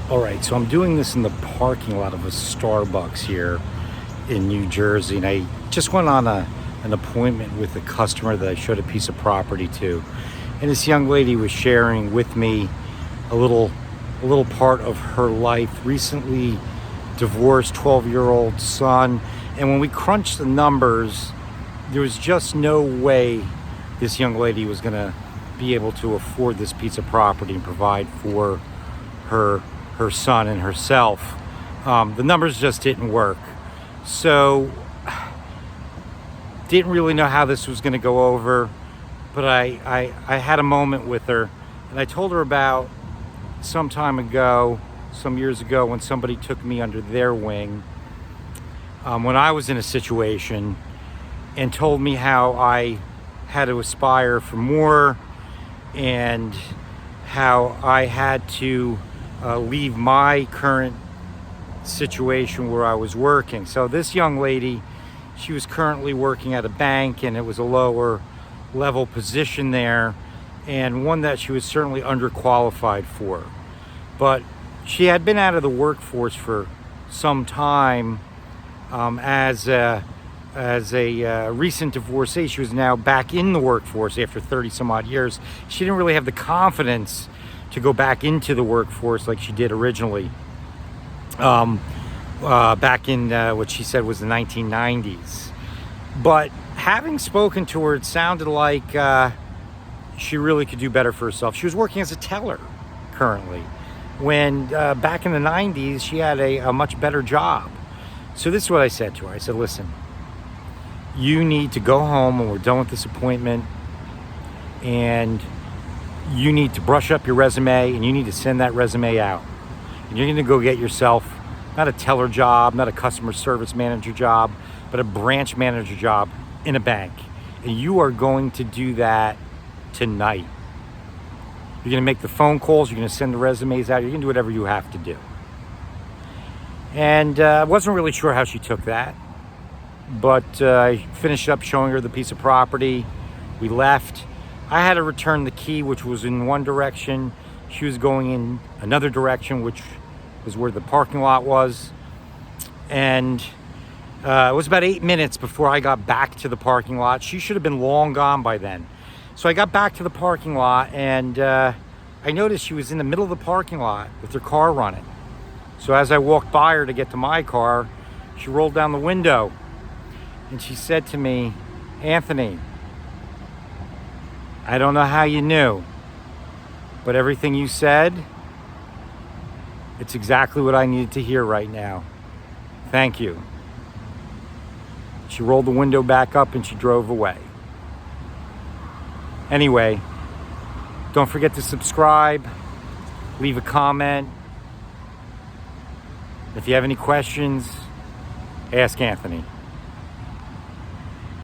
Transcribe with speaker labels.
Speaker 1: All right, so I'm doing this in the parking lot of a Starbucks here in New Jersey, and I just went on an appointment with a customer that I showed a piece of property to, and this young lady was sharing with me a little part of her life. Recently divorced, 12-year-old son, and when we crunched the numbers, there was just no way this young lady was going to be able to afford this piece of property and provide for her son and herself. The numbers just didn't work. So didn't really know how this was going to go over, but I had a moment with her, and I told her about some years ago, when somebody took me under their wing, when I was in a situation, and told me how I had to aspire for more, and how I had to leave my current situation where I was working. So this young lady, she was currently working at a bank, and it was a lower level position there, and one that she was certainly underqualified for. But she had been out of the workforce for some time. As a recent divorcee, she was now back in the workforce after 30 some odd years. She didn't really have the confidence to go back into the workforce like she did originally, back in what she said was the 1990s. But having spoken to her, it sounded like she really could do better for herself. She was working as a teller currently, when back in the 90s, she had a much better job. So this is what I said to her. I said, listen, you need to go home when we're done with this appointment, and you need to brush up your resume, and you need to send that resume out. And you're going to go get yourself not a teller job, not a customer service manager job, but a branch manager job in a bank. And you are going to do that tonight. You're going to make the phone calls. You're going to send the resumes out. You're going to do whatever you have to do. And I wasn't really sure how she took that. But I finished up showing her the piece of property. We left. I had to return the key, which was in one direction. She was going in another direction, which was where the parking lot was. And it was about 8 minutes before I got back to the parking lot. She should have been long gone by then. So I got back to the parking lot, and I noticed she was in the middle of the parking lot with her car running. So as I walked by her to get to my car, she rolled down the window, and she said to me, Anthony, I don't know how you knew, but everything you said, it's exactly what I needed to hear right now. Thank you. She rolled the window back up and she drove away. Anyway, don't forget to subscribe, leave a comment. If you have any questions, ask Anthony.